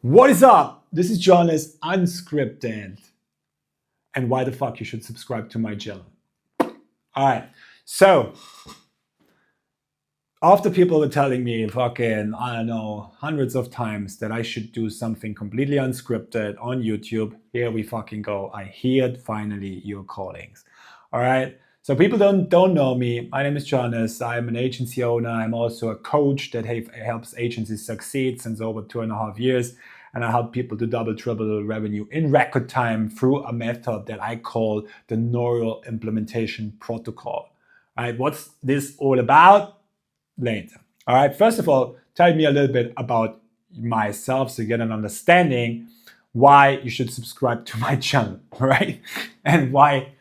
What is up? This is Johannes Unscripted. And why the fuck you should subscribe to my channel. Alright, so after people were telling me fucking, I don't know, hundreds of times that I should do something completely unscripted on YouTube, here we fucking go. I heard finally your callings. Alright, so people don't know me. My name is Johannes. I'm an agency owner. I'm also a coach that helps agencies succeed since over 2.5 years. And I help people to double, triple revenue in record time through a method that I call the neural implementation protocol. All right, what's this all about? Later. All right, first of all, tell me a little bit about myself so you get an understanding why you should subscribe to my channel, right? And why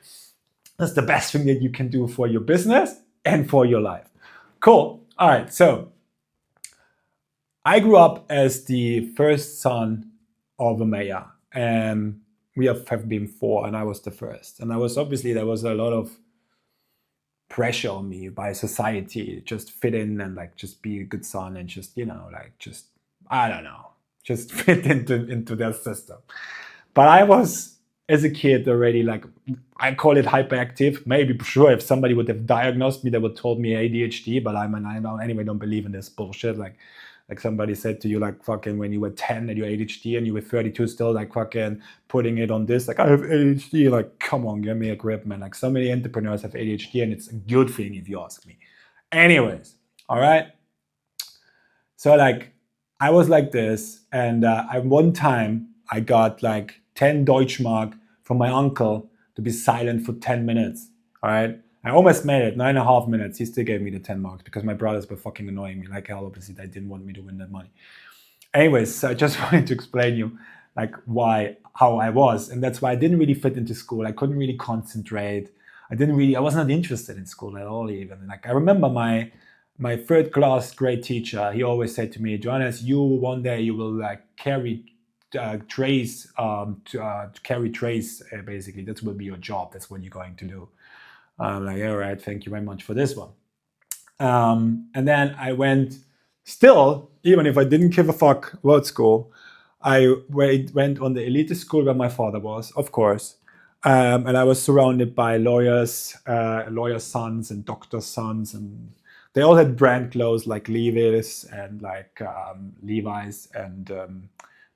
that's the best thing that you can do for your business and for your life. Cool. All right, so I grew up as the first son of a mayor, and we have been four, and I was the first. And there was a lot of pressure on me by society, just fit in and like just be a good son and just, I don't know, just fit into their system. But I was, as a kid already, like, I call it hyperactive. Maybe sure if somebody would have diagnosed me, they would have told me ADHD, but I don't believe in this bullshit. Like somebody said to you, like fucking when you were 10 and you're ADHD and you were 32 still like fucking putting it on this, like I have ADHD, like come on, give me a grip, man. Like so many entrepreneurs have ADHD and it's a good thing if you ask me. Anyways, all right. So like I was like this, and one time I got like 10 Deutschmark from my uncle to be silent for 10 minutes, all right? I almost made it, 9.5 minutes. He still gave me the 10 marks because my brothers were fucking annoying me like hell. Obviously, they didn't want me to win that money. Anyways, so I just wanted to explain you like how I was. And that's why I didn't really fit into school. I couldn't really concentrate. I was not interested in school at all even. Like I remember my third class grade teacher, he always said to me, Johannes, one day you will like carry trays, basically. That will be your job. That's what you're going to do. I'm like, all right, thank you very much for this one. And then I went, still, even if I didn't give a fuck about school, I went on the elite school where my father was, of course. And I was surrounded by lawyers' sons and doctors' sons, and they all had brand clothes like Levi's and like Levi's and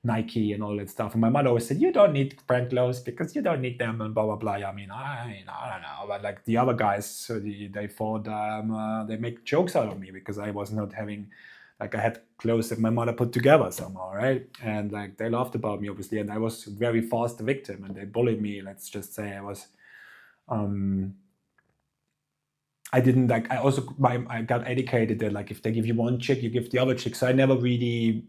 Nike and all that stuff. And my mother always said, you don't need brand clothes because you don't need them and blah, blah, blah. I mean, I don't know. But like the other guys, so they thought they make jokes out of me because I was not having, like I had clothes that my mother put together somehow, right? And like they laughed about me, obviously. And I was very fast the victim and they bullied me. Let's just say I was, I didn't like, I got educated that like if they give you one chick, you give the other chick. So I never really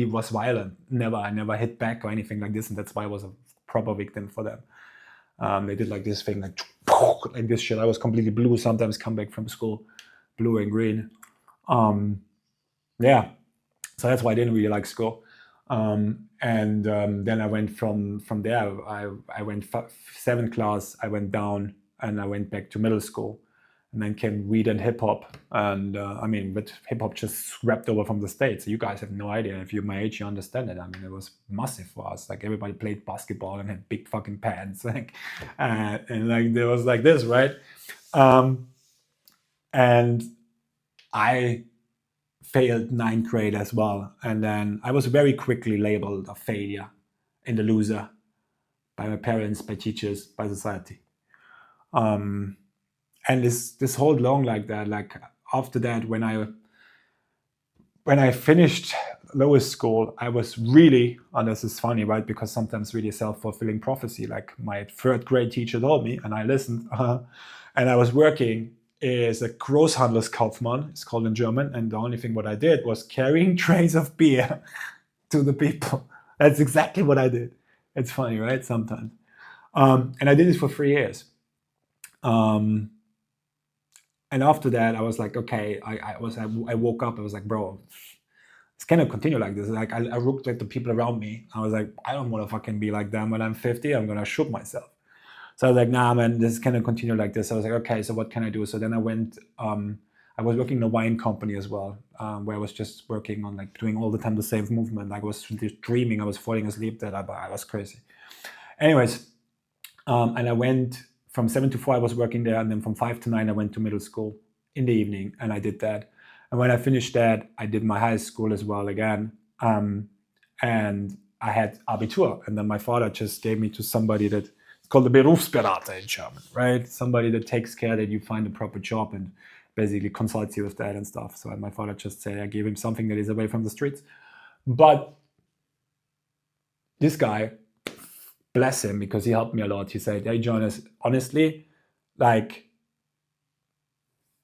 was violent. I never hit back or anything like this. And that's why I was a proper victim for them. They did like this thing, like this shit. I was completely blue, sometimes come back from school, blue and green. Yeah. So that's why I didn't really like school. Then I went from there, I went 7th class, I went down and I went back to middle school. And then came weed and hip hop, and but hip hop just swept over from the States. So you guys have no idea. If you're my age, you understand it. I mean, it was massive for us. Like everybody played basketball and had big fucking pants, like, and like there was like this, right? And I failed 9th grade as well, and then I was very quickly labeled a failure and a loser by my parents, by teachers, by society. And this whole long like that, like after that, when I finished lowest school, I was really, and this is funny, right? Because sometimes really self-fulfilling prophecy, like my 3rd grade teacher told me, and I listened, and I was working as a Großhandelskaufmann, it's called in German, and the only thing what I did was carrying trays of beer to the people. That's exactly what I did. It's funny, right? Sometimes. And I did it for 3 years. And after that, I was like, okay, I woke up, I was like, bro, it's gonna continue like this. Like I looked at the people around me, I was like, I don't wanna fucking be like them when I'm 50, I'm gonna shoot myself. So I was like, nah, man, this is gonna continue like this. I was like, okay, so what can I do? So then I went, I was working in a wine company as well, where I was just working on like doing all the time the same movement. Like I was just dreaming, I was falling asleep. That I was crazy. Anyways, and I went from 7 to 4. I was working there, and then from 5 to 9, I went to middle school in the evening, and I did that. And when I finished that, I did my high school as well again, and I had Abitur. And then my father just gave me to somebody that it's called the Berufsberater in German, right? Somebody that takes care that you find a proper job and basically consults you with that and stuff. So my father just said I gave him something that is away from the streets. But this guy, bless him, because he helped me a lot. He said, hey, Johannes, honestly, like,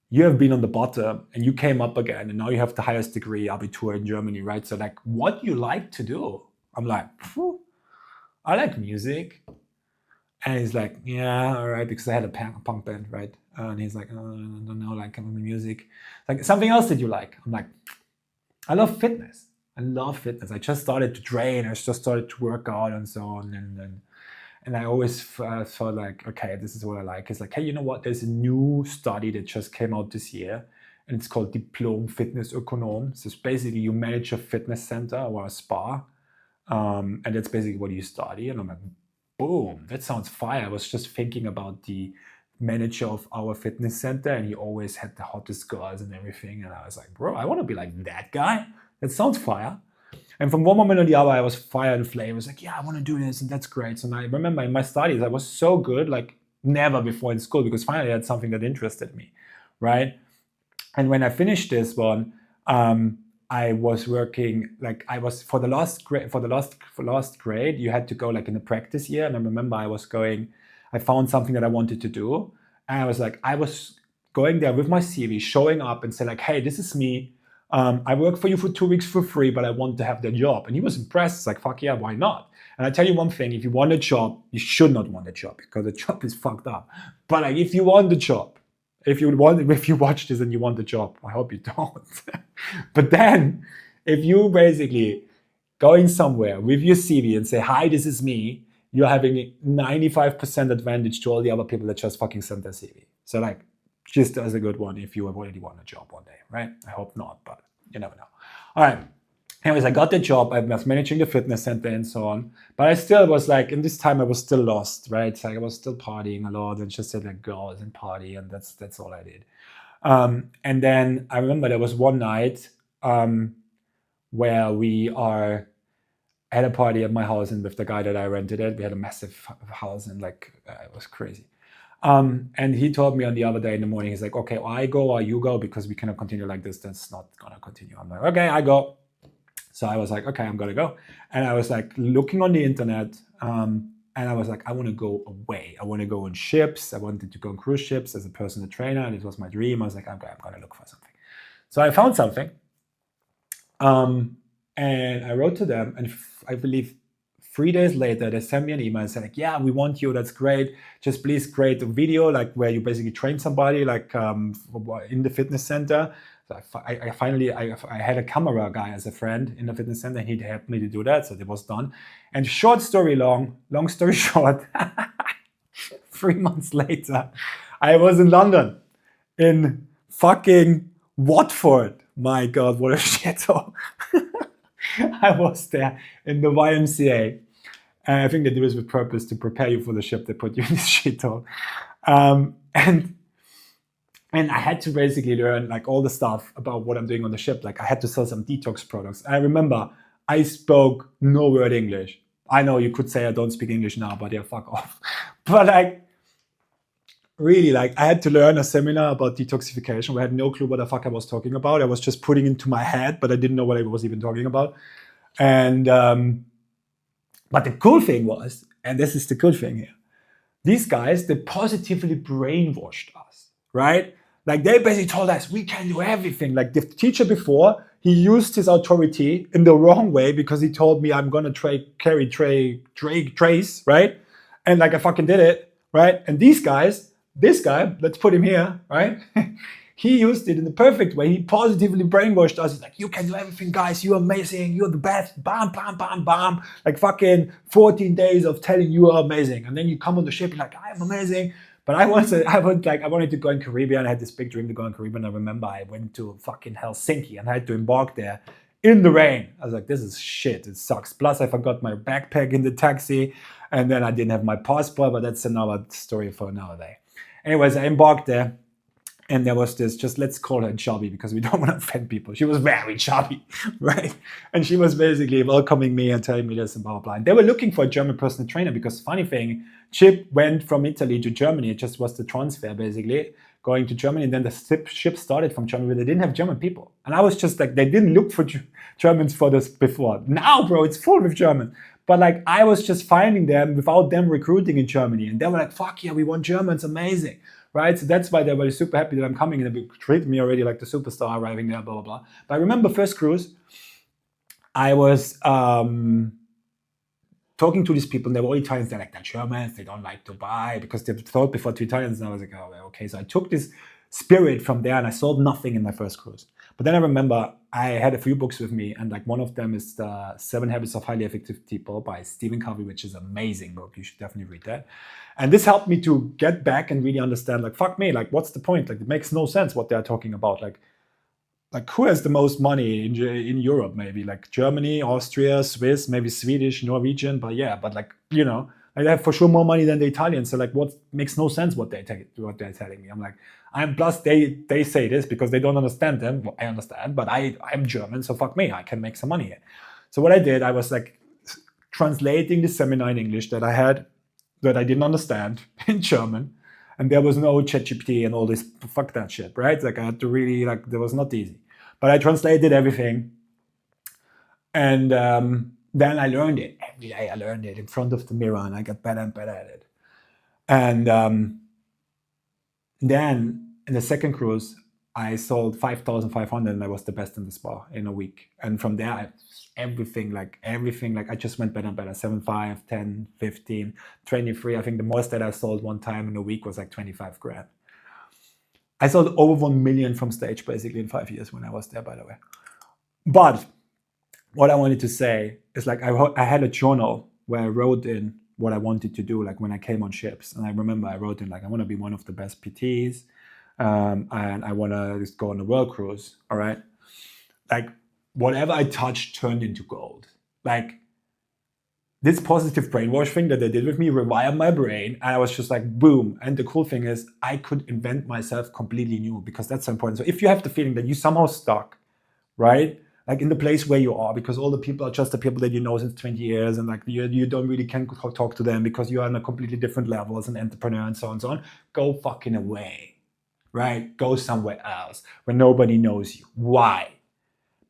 you have been on the bottom and you came up again, and now you have the highest degree, Abitur, in Germany, right? So like, what you like to do? I'm like, I like music. And he's like, yeah, all right, because I had a punk band, right? And he's like, oh, I don't know, like music. Like, something else that you like? I'm like, I love fitness. I love fitness. I just started to train. I just started to work out and so on. And I always thought like, okay, this is what I like. It's like, hey, you know what? There's a new study that just came out this year, and it's called Diplom Fitness Ökonom. So it's basically you manage a fitness center or a spa, and that's basically what you study. And I'm like, boom, that sounds fire. I was just thinking about the manager of our fitness center, and he always had the hottest girls and everything. And I was like, bro, I want to be like that guy. That sounds fire. And from one moment to the other, I was fire and flame. I was like, yeah, I want to do this, and that's great. So I remember in my studies, I was so good, like never before in school, because finally I had something that interested me, right? And when I finished this one, I was working, like I was for the last grade, you had to go like in the practice year. And I remember I found something that I wanted to do. And I was going there with my CV, showing up and say like, hey, this is me. I work for you for 2 weeks for free, but I want to have the job. And he was impressed. It's like, fuck yeah, why not? And I tell you one thing, if you want a job, you should not want a job, because the job is fucked up. But like, if you want the job, if you watch this and you want the job, I hope you don't. But then if you basically going somewhere with your CV and say, hi, this is me, you're having 95% advantage to all the other people that just fucking sent their CV. So like, just as a good one if you already want a job one day, right? I hope not, but you never know. All right. Anyways, I got the job. I was managing the fitness center and so on. But I still was like, in this time, I was still lost, right? Like I was still partying a lot and just said like girls and party, and that's all I did. And then I remember there was one night where we had a party at my house, and with the guy that I rented it, we had a massive house, and like it was crazy. And he told me on the other day in the morning, he's like, okay, I go or you go, because we cannot continue like this. That's not gonna continue. I'm like, okay, I go. So I was like, okay, I'm gonna go. And I was like looking on the internet, and I was like, I want to go away. I want to go on ships. I wanted to go on cruise ships as a personal trainer, and it was my dream. I was like, I'm gonna look for something. So I found something, and I wrote to them, and I believe 3 days later, they sent me an email and said like, yeah, we want you. That's great. Just please create a video like where you basically train somebody like in the fitness center. So I finally had a camera guy as a friend in the fitness center, and he helped me to do that. So it was done. And short story long story short, 3 months later, I was in London, in fucking Watford. My God, what a shithole. I was there in the YMCA. And I think they do this with purpose to prepare you for the ship. They put you in this shithole. And I had to basically learn like all the stuff about what I'm doing on the ship. Like I had to sell some detox products. I remember I spoke no word English. I know you could say I don't speak English now, but yeah, fuck off. But like, really, like I had to learn a seminar about detoxification where I had no clue what the fuck I was talking about. I was just putting into my head, but I didn't know what I was even talking about. And but the cool thing was, and this is the cool thing here, these guys, they positively brainwashed us, right? Like they basically told us we can do everything. Like the teacher before, he used his authority in the wrong way because he told me I'm gonna carry trays, right? And like I fucking did it, right? And these guys, this guy, let's put him here, right? He used it in the perfect way. He positively brainwashed us. He's like, you can do everything, guys. You're amazing. You're the best. Bam, bam, bam, bam. Like fucking 14 days of telling you are amazing. And then you come on the ship, you're like, I am amazing. But I wanted to go in Caribbean. I had this big dream to go in Caribbean. I remember I went to fucking Helsinki and I had to embark there in the rain. I was like, this is shit. It sucks. Plus, I forgot my backpack in the taxi, and then I didn't have my passport. But that's another story for another day. Anyways, I embarked there. And there was this, just let's call her chubby because we don't want to offend people. She was very chubby, right? And she was basically welcoming me and telling me this and blah, blah, blah. And they were looking for a German personal trainer because funny thing, Chip went from Italy to Germany. It just was the transfer basically going to Germany. And then the ship started from Germany, but they didn't have German people. And I was just like, they didn't look for Germans for this before. Now, bro, it's full with German. But like, I was just finding them without them recruiting in Germany. And they were like, fuck yeah, we want Germans, amazing. Right, so that's why they were super happy that I'm coming and they treated me already like the superstar arriving there, blah, blah, blah. But I remember first cruise, I was talking to these people and they were all Italians. They're like, they're Germans, they don't like to buy because they thought before to Italians. And I was like, oh, okay. So I took this spirit from there and I sold nothing in my first cruise. But then I remember I had a few books with me and like one of them is the 7 Habits of Highly Effective People by Stephen Covey, which is an amazing book. You should definitely read that. And this helped me to get back and really understand, like, fuck me, like, what's the point? Like, it makes no sense what they're talking about. Like who has the most money in Europe? Maybe like Germany, Austria, Swiss, maybe Swedish, Norwegian. But yeah, but like, you know, I have for sure more money than the Italians. So like, what makes no sense what they're telling me. I'm like, plus they say this because they don't understand them. Well, I understand, but I'm German, so fuck me, I can make some money here. So what I did, I was like translating the seminar in English that I had that I didn't understand in German, and there was no ChatGPT and all this fuck that shit, right? Like I had to really like that was not easy, but I translated everything, and then I learned it every day. I learned it in front of the mirror, and I got better and better at it. And then in the second cruise, I sold 5,500 and I was the best in the spa in a week. And from there, everything, I just went better and better. 7.5, 10, 15, 23. I think the most that I sold one time in a week was like 25 grand. I sold over 1 million from stage basically in 5 years when I was there, by the way. But what I wanted to say is like I had a journal where I wrote in what I wanted to do, like when I came on ships. And I remember I wrote in like, I want to be one of the best PTs, and I want to just go on a world cruise, all right? Like whatever I touched turned into gold. Like this positive brainwash thing that they did with me rewired my brain, and I was just like, boom. And the cool thing is I could invent myself completely new, because that's so important. So if you have the feeling that you somehow stuck, right? Like in the place where you are, because all the people are just the people that you know since 20 years, and like you don't really can talk to them because you are on a completely different level as an entrepreneur and so on and so on. Go fucking away, right? Go somewhere else where nobody knows you. Why?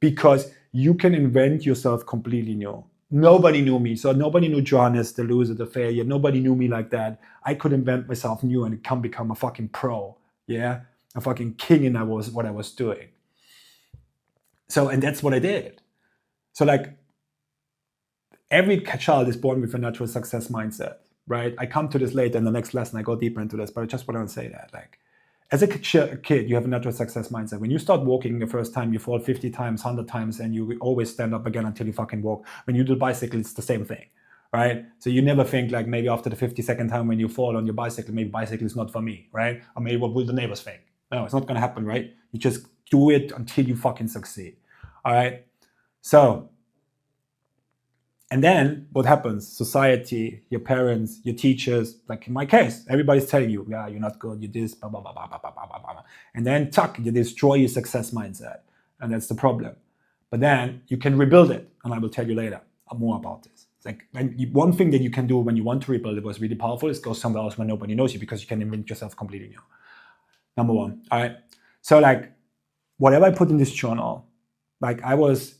Because you can invent yourself completely new. Nobody knew me. So nobody knew Johannes, the loser, the failure. Nobody knew me like that. I could invent myself new and can become a fucking pro. Yeah? A fucking king in what I was doing. So, and that's what I did. So like every child is born with a natural success mindset, right? I come to this later in the next lesson. I go deeper into this, but I just want to say that like, as a kid, you have a natural success mindset. When you start walking the first time, you fall 50 times, 100 times, and you always stand up again until you fucking walk. When you do bicycle, it's the same thing, right? So you never think like maybe after the 52nd time when you fall on your bicycle, maybe bicycle is not for me, right? Or maybe what will the neighbors think? No, it's not going to happen, right? You just do it until you fucking succeed, all right? So, and then what happens? Society, your parents, your teachers, like in my case, everybody's telling you, yeah, you're not good, you this, blah, blah, blah, blah, blah, blah, blah, blah. And then, you destroy your success mindset. And that's the problem. But then you can rebuild it. And I will tell you later more about this. It's like one thing that you can do when you want to rebuild it was really powerful is go somewhere else where nobody knows you, because you can invent yourself completely new. Number one. All right. So like whatever I put in this journal, like I was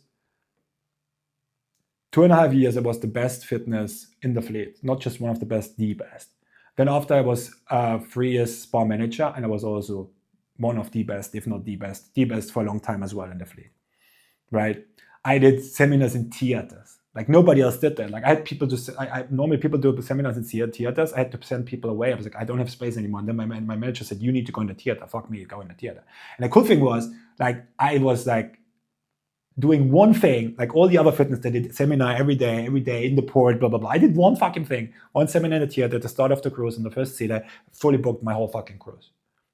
2.5 years, I was the best fitness in the fleet, not just one of the best, the best. Then after I was 3 years spa manager, and I was also one of the best, if not the best for a long time as well in the fleet, right? I did seminars in theaters. Like nobody else did that. Like I had people normally people do seminars in theaters. I had to send people away. I was like, I don't have space anymore. And then my manager said, you need to go in the theater. Fuck me, go in the theater. And the cool thing was, like, I was like, doing one thing, like all the other fitness, they did seminar every day in the port, blah, blah, blah. I did one fucking thing, one seminar in the theater at the start of the cruise on the first seat. I fully booked my whole fucking cruise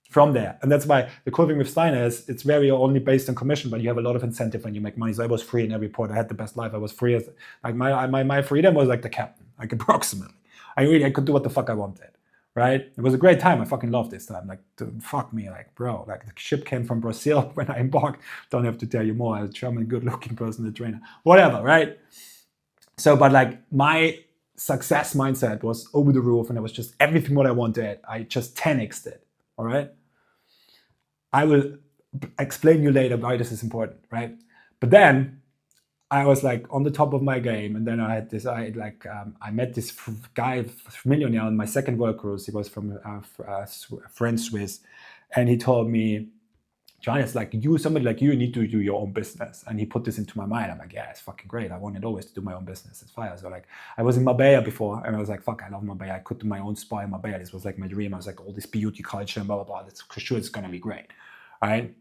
from there. And that's why the cool thing with Steiner is it's very only based on commission, but you have a lot of incentive when you make money. So I was free in every port. I had the best life. I was free as like my freedom was like the captain, like approximately. I could do what the fuck I wanted. Right? It was a great time. I fucking loved this time. Like, dude, fuck me, like, bro. Like, the ship came from Brazil when I embarked. Don't have to tell you more. I was a German, good-looking personal trainer. Whatever, right? So, but like, my success mindset was over the roof, and it was just everything what I wanted. I just 10x'd it. All right. I will explain you later why this is important, right? But then I was like on the top of my game, and then I had this. I met this guy, millionaire, on my second world cruise. He was from French Swiss, and he told me, Johannes, like somebody like you need to do your own business. And he put this into my mind. I'm like, yeah, it's fucking great. I wanted always to do my own business. It's fire. So like, I was in Marbella before, and I was like, fuck, I love Marbella. I could do my own spa in Marbella. This was like my dream. I was like, all this beauty culture and blah blah blah. That's for sure. It's gonna be great, right?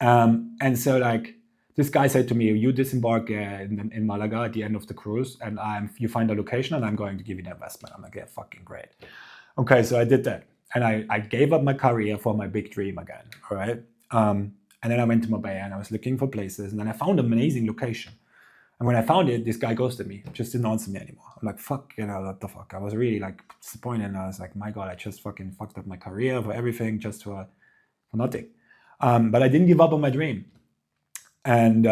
And so like, this guy said to me, you disembark in Malaga at the end of the cruise, and you find a location, and I'm going to give you the investment. I'm like, yeah, fucking great. Okay, so I did that. And I gave up my career for my big dream again, all right? And then I went to Marbella, and I was looking for places, and then I found an amazing location. And when I found it, this guy ghosted me, just didn't answer me anymore. I'm like, fuck, what the fuck? I was really like disappointed, and I was like, my God, I just fucking fucked up my career for everything, just for nothing. But I didn't give up on my dream. And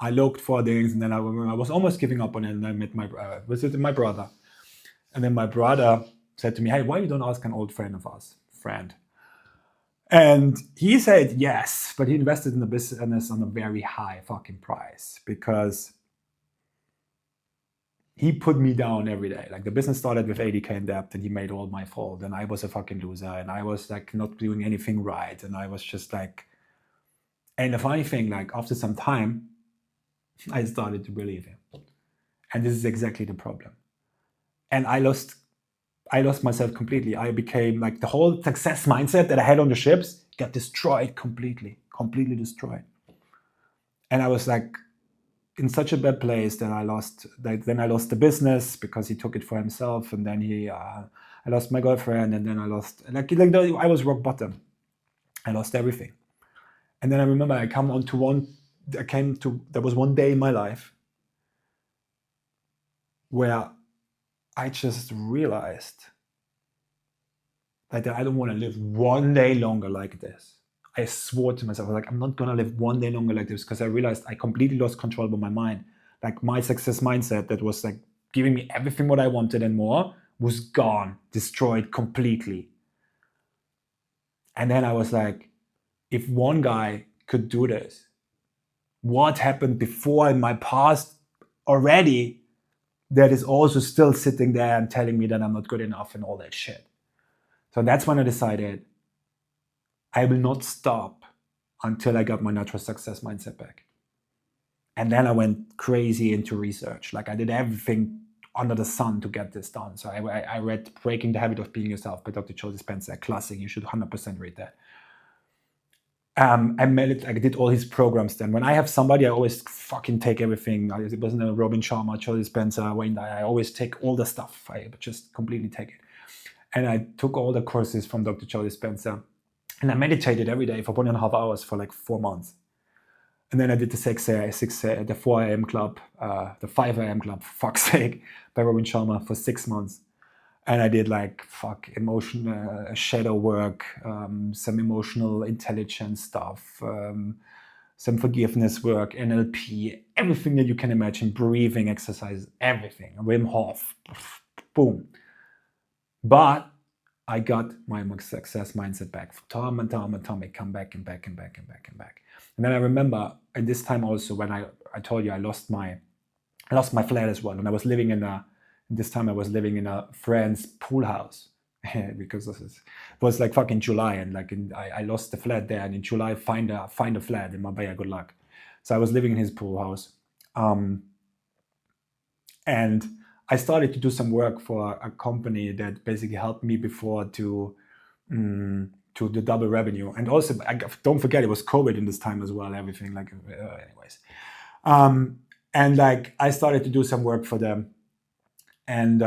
I looked for things, and then I was almost giving up on it. And I met my brother, and then my brother said to me, "Hey, why you don't ask an old friend of us, friend?" And he said yes, but he invested in the business on a very high fucking price because he put me down every day. Like, the business started with 80K in debt, and he made all my fault, and I was a fucking loser, and I was like not doing anything right, and I was just like. And the funny thing, like after some time, I started to believe him. And this is exactly the problem. And I lost myself completely. I became like, the whole success mindset that I had on the ships got destroyed completely destroyed. And I was like in such a bad place that I lost the business because he took it for himself. And then I lost my girlfriend, and then I lost, I was rock bottom. I lost everything. And then I remember there was one day in my life where I just realized that I don't want to live one day longer like this. I swore to myself, like, I'm not going to live one day longer like this, because I realized I completely lost control over my mind. Like, my success mindset that was like giving me everything what I wanted and more was gone, destroyed completely. And then I was like, if one guy could do this, what happened before in my past already that is also still sitting there and telling me that I'm not good enough and all that shit. So that's when I decided I will not stop until I got my natural success mindset back. And then I went crazy into research. Like, I did everything under the sun to get this done. So I read Breaking the Habit of Being Yourself by Dr. Joe Dispenza, classic. You should 100% read that. I did all his programs then. When I have somebody, I always fucking take everything. It wasn't a Robin Sharma, Joe Dispenza, Wayne Dyer. I always take all the stuff. I just completely take it. And I took all the courses from Dr. Joe Dispenza. And I meditated every day for 1.5 hours for like 4 months. And then I did the 4 a.m. club, the 5 a.m. club, for fuck's sake, by Robin Sharma for 6 months. And I did like emotional shadow work, some emotional intelligence stuff, some forgiveness work, NLP, everything that you can imagine, breathing exercises, everything. Wim Hof, boom. But I got my success mindset back. Time and time, come back and back and back and back and back. And then I remember at this time also when I told you I lost my flat as well, and I was living in a friend's pool house because it was like fucking July, and like I lost the flat there, and in July find a flat in Marbella. Good luck. So I was living in his pool house, and I started to do some work for a company that basically helped me before to to the double revenue. And also, don't forget, it was COVID in this time as well, everything like, anyways. And like, I started to do some work for them. And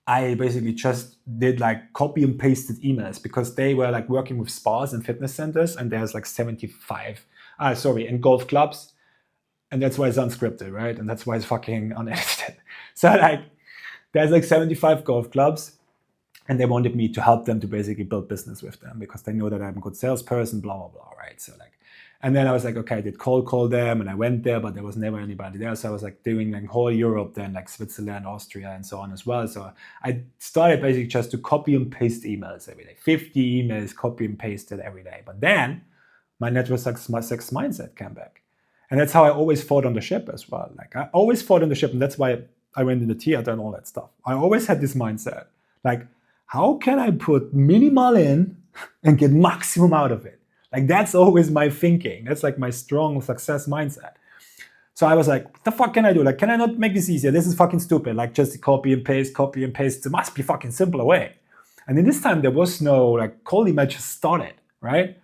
I basically just did like copy and pasted emails because they were like working with spas and fitness centers, and there's like 75, and golf clubs. And that's why it's unscripted, right? And that's why it's fucking unedited. So like, there's like 75 golf clubs, and they wanted me to help them to basically build business with them because they know that I'm a good salesperson, blah, blah, blah, right? So like, and then I was like, okay, I did cold call them, and I went there, but there was never anybody there. So I was like doing like whole Europe, then like Switzerland, Austria, and so on as well. So I started basically just to copy and paste emails every day, 50 emails, copy and pasted every day. But then my network success mindset came back. And that's how I always fought on the ship as well. Like I always fought on the ship, and that's why I went in the theater and all that stuff. I always had this mindset, like, how can I put minimal in and get maximum out of it? Like that's always my thinking. That's like my strong success mindset. So I was like, what the fuck can I do? Like, can I not make this easier? This is fucking stupid. Like just copy and paste. There must be fucking simpler way. And in this time, there was no like cold email just started, right?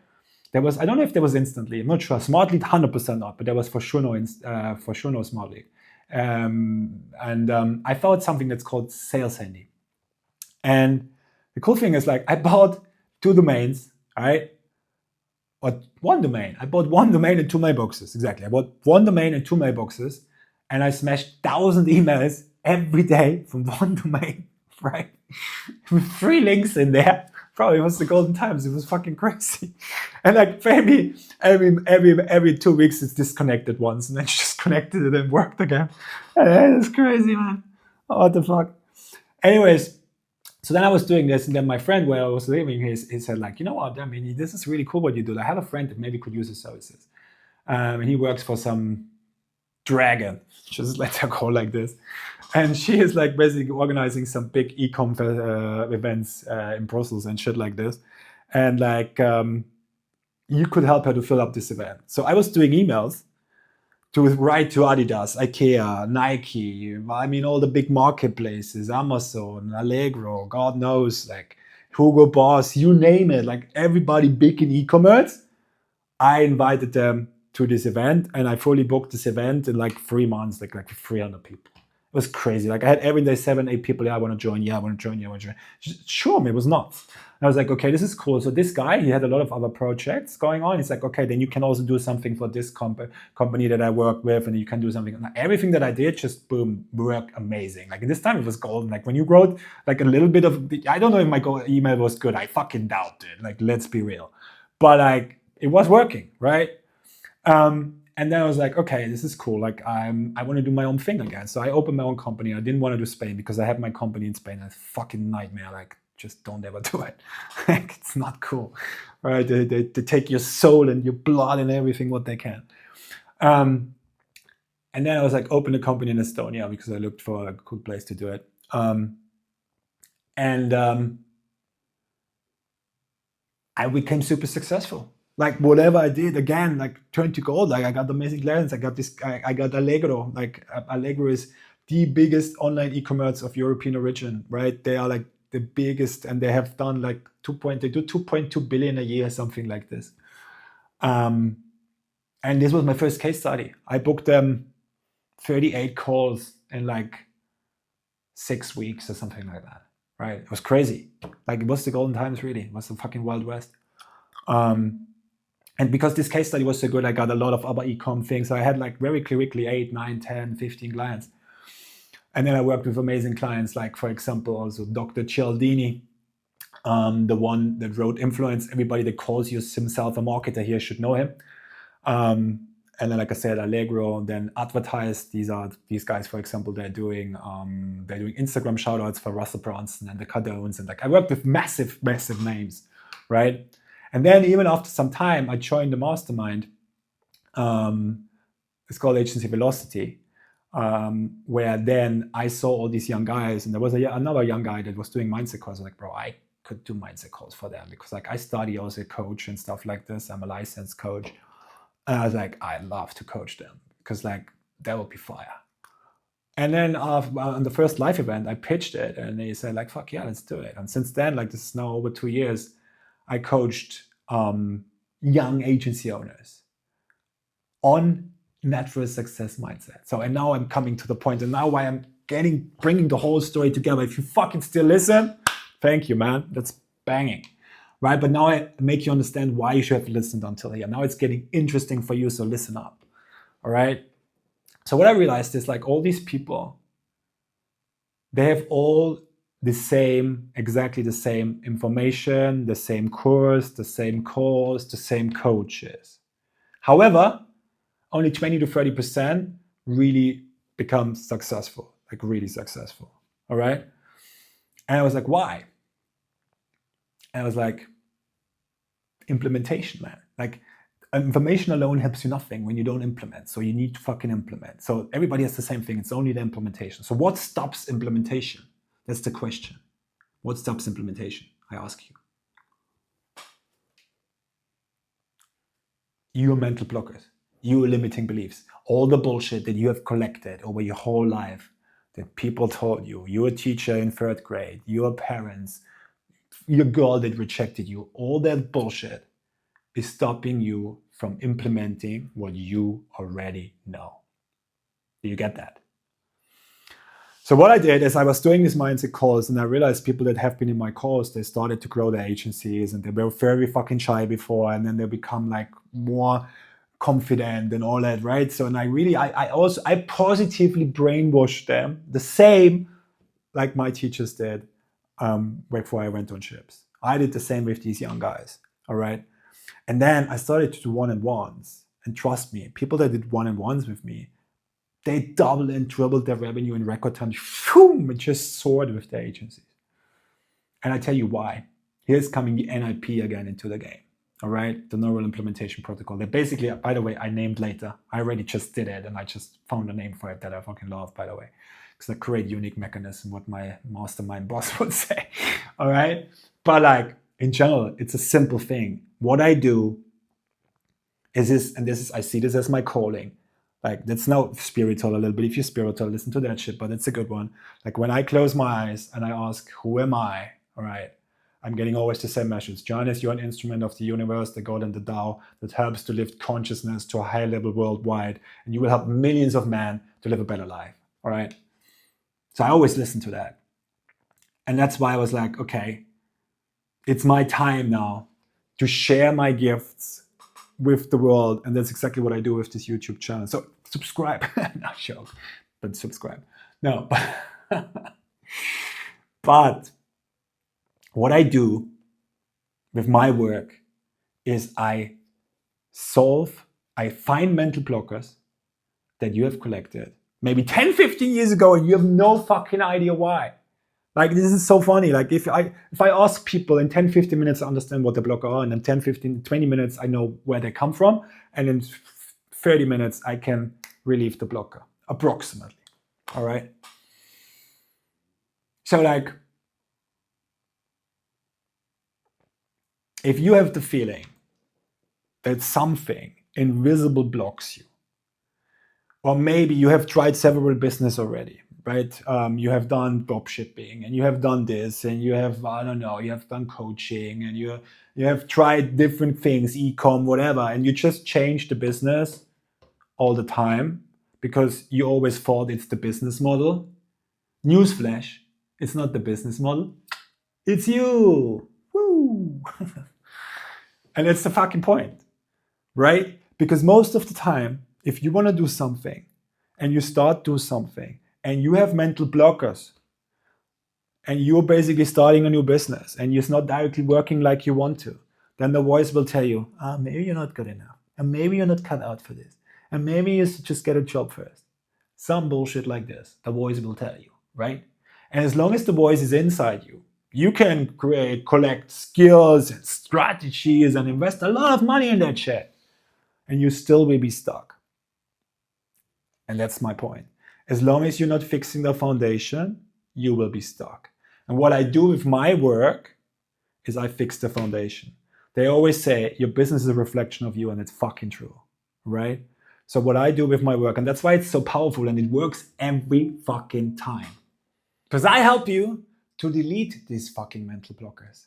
There was, I don't know if there was instantly, I'm not sure. Smart lead, 100% not, but there was for sure no smart lead. I found something that's called Sales Handy. And the cool thing is like, I bought 2 domains, right? Or 1 domain. I bought 1 domain and 2 mailboxes. Exactly. I bought 1 domain and 2 mailboxes, and I smashed 1,000 emails every day from 1 domain, right? With 3 links in there. Probably was the golden times. It was fucking crazy. And like maybe every 2 weeks it's disconnected once, and then just connected it and worked again. And it's crazy, man. Oh, what the fuck? Anyways, so then I was doing this, and then my friend where I was living, he said like, you know what, I mean, this is really cool what you do. I have a friend that maybe could use his services. And he works for some dragon, just let her go like this. And she is like basically organizing some big e-com events in Brussels and shit like this. And like, you could help her to fill up this event. So I was doing emails to write to Adidas, IKEA, Nike, I mean, all the big marketplaces, Amazon, Allegro, God knows, like Hugo Boss, you name it, like everybody big in e-commerce. I invited them to this event, and I fully booked this event in like 3 months, like 300 people. It was crazy. Like I had every day 7, 8 people. Yeah, I want to join. Yeah, I want to join. Yeah, I want to join. Sure, it was nuts. And I was like, okay, this is cool. So this guy, he had a lot of other projects going on. He's like, okay, then you can also do something for this company that I work with, and you can do something. And everything that I did, just boom, worked amazing. Like in this time, it was golden. Like when you wrote like a little bit of, I don't know if my email was good. I fucking doubt it. Like let's be real, but like it was working, right? And then I was like, okay, this is cool. Like I want to do my own thing again. So I opened my own company. I didn't want to do Spain because I had my company in Spain. It's a fucking nightmare. Like just don't ever do it. Like it's not cool, right? They take your soul and your blood and everything what they can. And then I was like, open a company in Estonia because I looked for a good place to do it. I became super successful. Like whatever I did, again, like turned to gold. Like I got amazing clients. I got Allegro. Like Allegro is the biggest online e-commerce of European origin, right? They are like the biggest, and they have done like 2.2 billion a year, something like this. And this was my first case study. I booked them 38 calls in like 6 weeks or something like that, right? It was crazy. Like it was the golden times, really. It was the fucking Wild West. And because this case study was so good, I got a lot of other e-com things. So I had like very quickly 8, 9, 10, 15 clients. And then I worked with amazing clients, like for example, also Dr. Cialdini, the one that wrote Influence. Everybody that calls himself a marketer here should know him. And then, like I said, Allegro, and then Advertise. These guys, for example, they're doing Instagram shoutouts for Russell Brunson and the Cardones. And like I worked with massive names, right? And then even after some time, I joined the mastermind. It's called Agency Velocity, where then I saw all these young guys, and there was another young guy that was doing mindset calls. I was like, bro, I could do mindset calls for them because like I study also coach and stuff like this. I'm a licensed coach. And I was like, I love to coach them because like that would be fire. And then on the first live event, I pitched it, and they said like, fuck yeah, let's do it. And since then, like this is now over 2 years, I coached young agency owners on natural success mindset. So, and now I'm coming to the point, and now why I'm bringing the whole story together. If you fucking still listen, thank you, man. That's banging, right? But now I make you understand why you should have listened until here. Now it's getting interesting for you, so listen up, all right? So what I realized is like all these people, they have all the same, exactly the same information, the same course, the same calls, the same coaches. However, only 20 to 30% really become successful, like really successful, all right? And I was like, why? And I was like, implementation, man. Like, information alone helps you nothing when you don't implement. So you need to fucking implement. So everybody has the same thing. It's only the implementation. So what stops implementation? That's the question. What stops implementation? I ask you. Your mental blockers, your limiting beliefs, all the bullshit that you have collected over your whole life that people told you, your teacher in 3rd grade, your parents, your girl that rejected you, all that bullshit is stopping you from implementing what you already know. Do you get that? So what I did is I was doing these mindset calls, and I realized people that have been in my calls, they started to grow their agencies, and they were very fucking shy before, and then they become like more confident and all that, right? So, and I positively brainwashed them the same like my teachers did before I went on ships. I did the same with these young guys, all right? And then I started to do one-on-ones, and trust me, people that did one-on-ones with me, they doubled and tripled their revenue in record time. Boom, it just soared with their agencies. And I tell you why. Here's coming the NLP again into the game. All right, the neural implementation protocol. That basically, by the way, I named later. I already just did it, and I just found a name for it that I fucking love, by the way. It's a great unique mechanism, what my mastermind boss would say. All right, but like in general, it's a simple thing. What I do is this, and this is, I see this as my calling. Like, that's now spiritual a little bit. If you're spiritual, listen to that shit, but it's a good one. Like, when I close my eyes and I ask, who am I? All right, I'm getting always the same message. Johannes, you're an instrument of the universe, the God and the Tao that helps to lift consciousness to a high level worldwide, and you will help millions of men to live a better life. All right. So I always listen to that. And that's why I was like, okay, it's my time now to share my gifts with the world. And that's exactly what I do with this YouTube channel. So subscribe. Not joke, but subscribe. No. But what I do with my work is I find mental blockers that you have collected maybe 10, 15 years ago, and you have no fucking idea why. Like, this is so funny. Like, if I ask people in 10, 15 minutes to understand what the blocker are, and in 10, 15, 20 minutes, I know where they come from. And in 30 minutes, I can relieve the blocker, approximately. All right. So like, if you have the feeling that something invisible blocks you, or maybe you have tried several business already, right? You have done drop shipping, and you have done this, and you have, I don't know, you have done coaching, and you have tried different things, e-com, whatever, and you just change the business all the time because you always thought it's the business model. Newsflash, it's not the business model, it's you. Woo! And that's the fucking point, right? Because most of the time, if you want to do something and you start do something and you have mental blockers and you're basically starting a new business and it's not directly working like you want to, then the voice will tell you, maybe you're not good enough, and maybe you're not cut out for this, and maybe you should just get a job first. Some bullshit like this, the voice will tell you, right? And as long as the voice is inside you, you can collect skills and strategies and invest a lot of money in that shit, and you still will be stuck. And that's my point. As long as you're not fixing the foundation, you will be stuck. And what I do with my work is I fix the foundation. They always say your business is a reflection of you, and it's fucking true, right? So what I do with my work, and that's why it's so powerful, and it works every fucking time. Because I help you to delete these fucking mental blockers.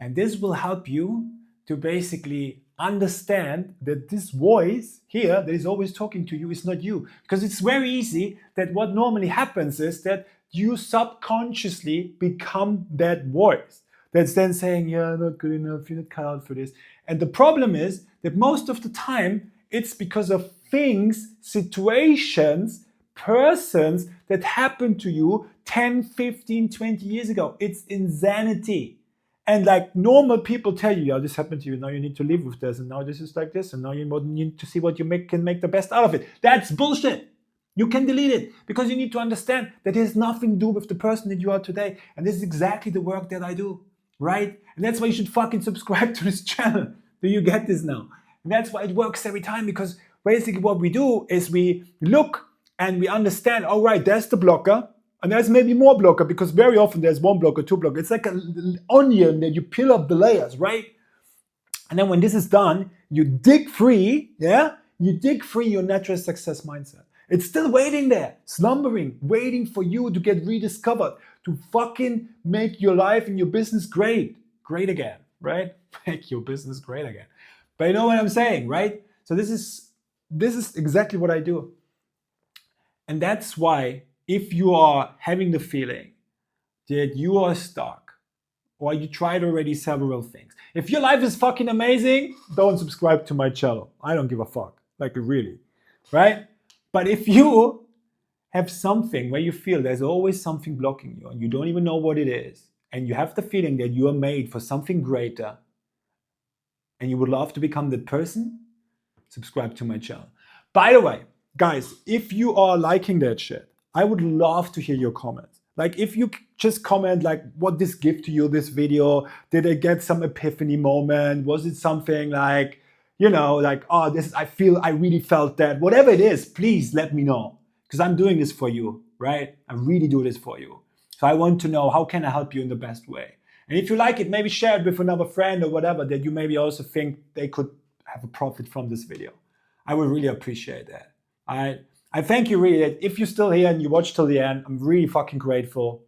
And this will help you to basically understand that this voice here that is always talking to you is not you. Because it's very easy that what normally happens is that you subconsciously become that voice that's then saying, yeah, not good enough, you're not cut out for this. And the problem is that most of the time it's because of things, situations, persons that happened to you 10, 15, 20 years ago. It's insanity. And like normal people tell you, yeah, this happened to you, now you need to live with this, and now this is like this, and now you need to see what you can make the best out of it. That's bullshit. You can delete it because you need to understand that it has nothing to do with the person that you are today. And this is exactly the work that I do, right? And that's why you should fucking subscribe to this channel. Do you get this now? And that's why it works every time, because basically what we do is we look and we understand, all right, there's the blocker, and there's maybe more blocker, because very often there's one blocker, two blocker. It's like an onion that you peel up the layers, right? And then when this is done, you dig free, yeah? You dig free your natural success mindset. It's still waiting there, slumbering, waiting for you to get rediscovered, to fucking make your life and your business great again, right? Make your business great again. But you know what I'm saying, right? So this is exactly what I do. And that's why if you are having the feeling that you are stuck, or you tried already several things, if your life is fucking amazing, don't subscribe to my channel. I don't give a fuck, like really, right? But if you have something where you feel there's always something blocking you and you don't even know what it is, and you have the feeling that you are made for something greater, and you would love to become that person, subscribe to my channel. By the way, guys, if you are liking that shit, I would love to hear your comments. Like if you just comment like, what this give to you, this video, did I get some epiphany moment? Was it something like, you know, like, oh, this, I really felt that. Whatever it is, please let me know, because I'm doing this for you, right? I really do this for you. So I want to know, how can I help you in the best way? And if you like it, maybe share it with another friend or whatever that you maybe also think they could have a profit from this video. I would really appreciate that. I thank you really that if you're still here and you watch till the end, I'm really fucking grateful.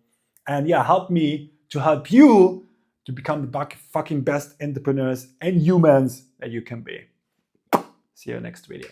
And yeah, help me to help you to become the fucking best entrepreneurs and humans that you can be. See you next video.